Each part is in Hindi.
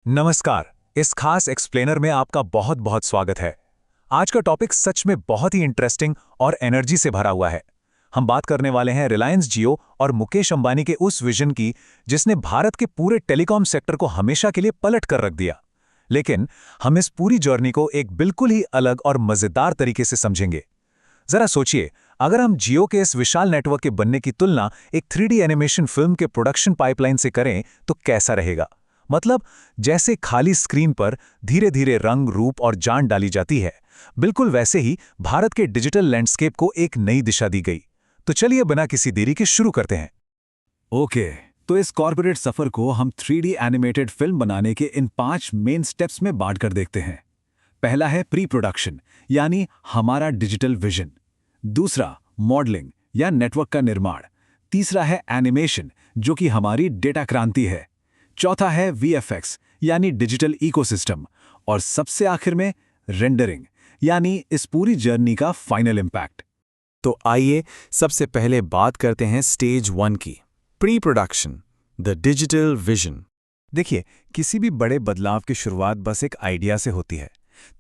नमस्कार। इस खास एक्सप्लेनर में आपका बहुत बहुत स्वागत है। आज का टॉपिक सच में बहुत ही इंटरेस्टिंग और एनर्जी से भरा हुआ है। हम बात करने वाले हैं रिलायंस जियो और मुकेश अंबानी के उस विजन की जिसने भारत के पूरे टेलीकॉम सेक्टर को हमेशा के लिए पलट कर रख दिया। लेकिन हम इस पूरी जर्नी को एक बिल्कुल ही अलग और मजेदार तरीके से समझेंगे। जरा सोचिए, अगर हम जियो के इस विशाल नेटवर्क के बनने की तुलना एक 3D एनिमेशन फिल्म के प्रोडक्शन पाइपलाइन से करें तो कैसा रहेगा। मतलब जैसे खाली स्क्रीन पर धीरे धीरे रंग, रूप और जान डाली जाती है, बिल्कुल वैसे ही भारत के डिजिटल लैंडस्केप को एक नई दिशा दी गई। तो चलिए बिना किसी देरी के शुरू करते हैं। ओके, तो इस कॉर्पोरेट सफर को हम 3D एनिमेटेड फिल्म बनाने के इन 5 मेन स्टेप्स में बांट कर देखते हैं। पहला है प्री प्रोडक्शन, यानी हमारा डिजिटल विजन। दूसरा, मॉडलिंग या नेटवर्क का निर्माण। तीसरा है एनिमेशन, जो कि हमारी डेटा क्रांति है। चौथा है VFX, यानी डिजिटल इकोसिस्टम। और सबसे आखिर में रेंडरिंग, यानी इस पूरी जर्नी का फाइनल इम्पैक्ट। तो आइए सबसे पहले बात करते हैं स्टेज 1 की, pre production, the digital vision. देखिए, किसी भी बड़े बदलाव की शुरुआत बस एक आइडिया से होती है।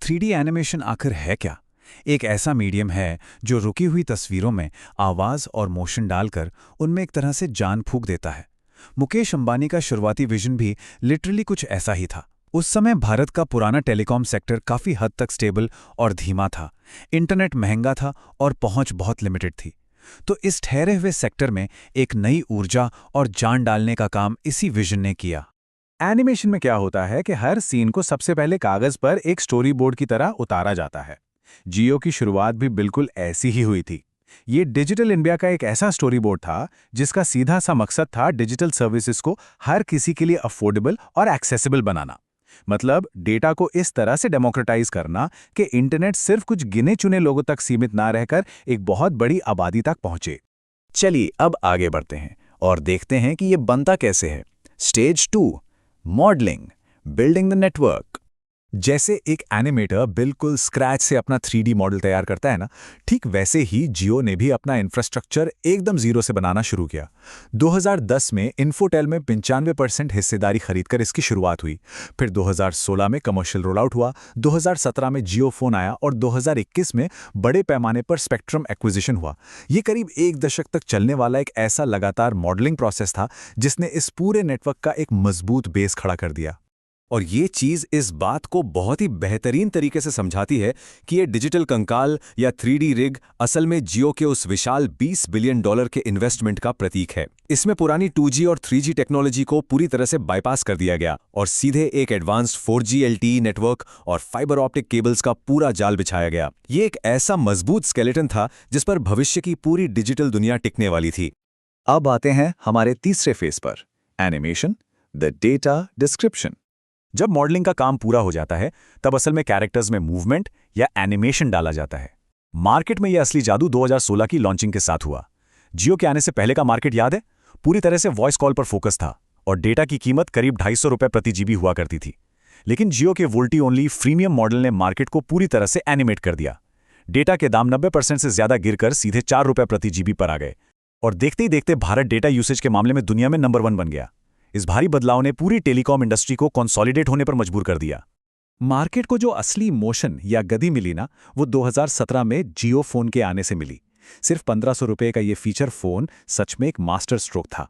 3D एनिमेशन आखिर है क्या? एक ऐसा मीडियम है जो रुकी हुई तस्वीरों में आवाज और मोशन डालकर उनमें एक तरह से जान फूंक देता है। मुकेश अंबानी का शुरुआती विजन भी लिटरली कुछ ऐसा ही था। उस समय भारत का पुराना टेलीकॉम सेक्टर काफी हद तक स्टेबल और धीमा था। इंटरनेट महंगा था और पहुंच बहुत लिमिटेड थी। तो इस ठहरे हुए सेक्टर में एक नई ऊर्जा और जान डालने का काम इसी विजन ने किया। एनिमेशन में क्या होता है कि हर सीन को सबसे पहले कागज पर एक स्टोरी बोर्ड की तरह उतारा जाता है। जियो की शुरुआत भी बिल्कुल ऐसी ही हुई थी। ये डिजिटल इंडिया का एक ऐसा स्टोरी बोर्ड था जिसका सीधा सा मकसद था डिजिटल सर्विसेज को हर किसी के लिए अफोर्डेबल और एक्सेसिबल बनाना। मतलब डेटा को इस तरह से डेमोक्रेटाइज करना कि इंटरनेट सिर्फ कुछ गिने चुने लोगों तक सीमित ना रहकर एक बहुत बड़ी आबादी तक पहुंचे। चलिए अब आगे बढ़ते हैं और देखते हैं कि ये बनता कैसे है। Stage 2, modelling, building the network. जैसे एक एनिमेटर बिल्कुल स्क्रैच से अपना 3D मॉडल तैयार करता है ना, ठीक वैसे ही जियो ने भी अपना इंफ्रास्ट्रक्चर एकदम जीरो से बनाना शुरू किया। 2010 में इन्फोटेल में 95% हिस्सेदारी खरीदकर इसकी शुरुआत हुई। फिर 2016 में कमर्शियल रोल आउट हुआ, 2017 में जियो फोन आया और 2021 में बड़े पैमाने पर स्पेक्ट्रम एक्विजिशन हुआ। ये करीब एक दशक तक चलने वाला एक ऐसा लगातार मॉडलिंग प्रोसेस था जिसने इस पूरे नेटवर्क का एक मजबूत बेस खड़ा कर दिया। और ये चीज इस बात को बहुत ही बेहतरीन तरीके से समझाती है कि ये डिजिटल कंकाल या 3D रिग असल में जियो के उस विशाल $20 बिलियन के इन्वेस्टमेंट का प्रतीक है। इसमें पुरानी 2G और 3G टेक्नोलॉजी को पूरी तरह से बाईपास कर दिया गया और सीधे एक एडवांस्ड 4G LTE नेटवर्क और फाइबर ऑप्टिक केबल्स का पूरा जाल बिछाया गया। ये एक ऐसा मजबूत स्केलेटन था जिस पर भविष्य की पूरी डिजिटल दुनिया टिकने वाली थी। अब आते हैं हमारे तीसरे फेज पर, एनिमेशन, द डेटा डिस्क्रिप्शन। जब मॉडलिंग का काम पूरा हो जाता है तब असल में कैरेक्टर्स में मूवमेंट या एनिमेशन डाला जाता है। मार्केट में यह असली जादू 2016 की लॉन्चिंग के साथ हुआ। जियो के आने से पहले का मार्केट याद है? पूरी तरह से वॉइस कॉल पर फोकस था और डेटा की कीमत करीब ₹250 प्रति जीबी हुआ करती थी। लेकिन जियो के वोल्टी ओनली फ्रीमियम मॉडल ने मार्केट को पूरी तरह से एनिमेट कर दिया। डेटा के दाम 90% से ज्यादा गिरकर सीधे ₹4 प्रति जीबी पर आ गए और देखते ही देखते भारत डेटा यूसेज के मामले में दुनिया में नंबर 1 बन गया। इस भारी बदलाव ने पूरी टेलीकॉम इंडस्ट्री को कंसोलिडेट होने पर मजबूर कर दिया। मार्केट को जो असली मोशन या गति मिली ना, वो 2017 में जियो फोन के आने से मिली। सिर्फ ₹1500 का ये फीचर फोन सच में एक मास्टर स्ट्रोक था।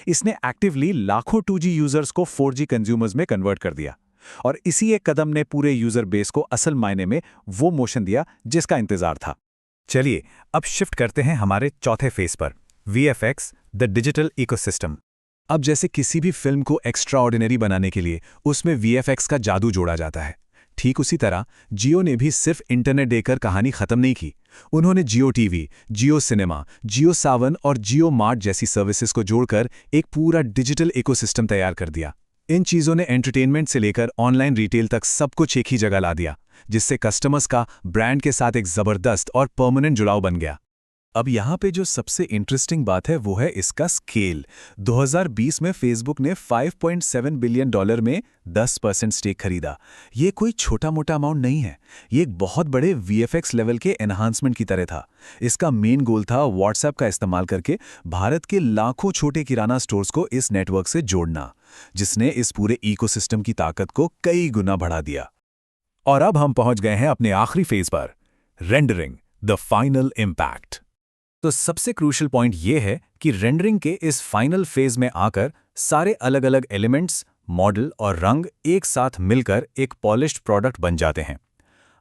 इसने एक्टिवली लाखों 2G यूजर्स को 4G कंज्यूमर्स में कन्वर्ट कर दिया और इसी एक कदम ने पूरे यूजर बेस को असल मायने में वो मोशन दिया जिसका इंतजार था। चलिए अब शिफ्ट करते हैं हमारे चौथे फेस पर, VFX, द डिजिटल इकोसिस्टम। अब जैसे किसी भी फिल्म को एक्स्ट्रा ऑर्डिनरी बनाने के लिए उसमें VFX का जादू जोड़ा जाता है, ठीक उसी तरह जियो ने भी सिर्फ इंटरनेट देकर कहानी खत्म नहीं की। उन्होंने जियो टीवी, जियो सिनेमा, जियो सावन और जियो मार्ट जैसी सर्विसेज को जोड़कर एक पूरा डिजिटल इकोसिस्टम तैयार कर दिया। इन चीज़ों ने एंटरटेनमेंट से लेकर ऑनलाइन रिटेल तक सब कुछ एक ही जगह ला दिया, जिससे कस्टमर्स का ब्रांड के साथ एक जबरदस्त और परमानेंट जुड़ाव बन गया। अब यहाँ पे जो सबसे इंटरेस्टिंग बात है वो है इसका स्केल। 2020 में फेसबुक ने $5.7 बिलियन में 10% स्टेक खरीदा। ये कोई छोटा मोटा अमाउंट नहीं है, ये एक बहुत बड़े VFX लेवल के एनहांसमेंट की तरह था। इसका मेन गोल था व्हाट्सएप का इस्तेमाल करके भारत के लाखों छोटे किराना स्टोर्स को इस नेटवर्क से जोड़ना, जिसने इस पूरे इकोसिस्टम की ताकत को कई गुना बढ़ा दिया। और अब हम पहुंच गए हैं अपने आखिरी फेज पर, रेंडरिंग द फाइनल इम्पैक्ट। तो सबसे क्रूशियल पॉइंट ये है कि रेंडरिंग के इस फाइनल फेज में आकर सारे अलग अलग एलिमेंट्स, मॉडल और रंग एक साथ मिलकर एक पॉलिश्ड प्रोडक्ट बन जाते हैं।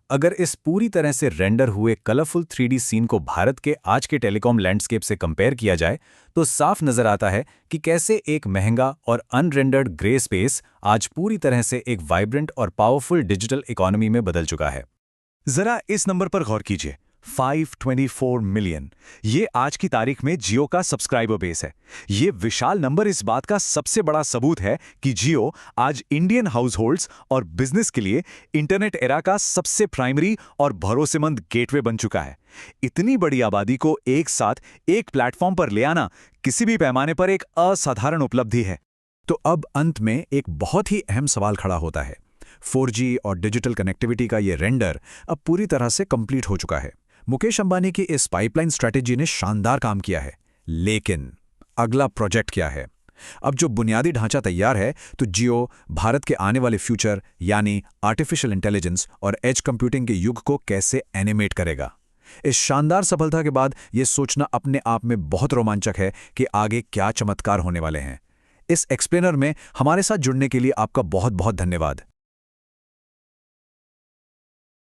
अगर इस पूरी तरह से रेंडर हुए कलरफुल 3D सीन को भारत के आज के टेलीकॉम लैंडस्केप से कंपेयर किया जाए तो साफ नजर आता है कि कैसे एक महंगा और अनरेंडर्ड ग्रे स्पेस आज पूरी तरह से एक वाइब्रेंट और पावरफुल डिजिटल इकोनॉमी में बदल चुका है। जरा इस नंबर पर गौर कीजिए, 524 मिलियन। ये आज की तारीख में जियो का सब्सक्राइबर बेस है। ये विशाल नंबर इस बात का सबसे बड़ा सबूत है कि जियो आज इंडियन हाउसहोल्ड्स और बिजनेस के लिए इंटरनेट एरा का सबसे प्राइमरी और भरोसेमंद गेटवे बन चुका है। इतनी बड़ी आबादी को एक साथ एक प्लेटफॉर्म पर ले आना किसी भी पैमाने पर एक असाधारण उपलब्धि है। तो अब अंत में एक बहुत ही अहम सवाल खड़ा होता है। 4G और डिजिटल कनेक्टिविटी का ये रेंडर अब पूरी तरह से कंप्लीट हो चुका है। मुकेश अंबानी की इस पाइपलाइन स्ट्रैटेजी ने शानदार काम किया है, लेकिन अगला प्रोजेक्ट क्या है? अब जो बुनियादी ढांचा तैयार है, तो जियो भारत के आने वाले फ्यूचर यानी आर्टिफिशियल इंटेलिजेंस और एज कंप्यूटिंग के युग को कैसे एनिमेट करेगा? इस शानदार सफलता के बाद ये सोचना अपने आप में बहुत रोमांचक है कि आगे क्या चमत्कार होने वाले हैं। इस एक्सप्लेनर में हमारे साथ जुड़ने के लिए आपका बहुत बहुत धन्यवाद।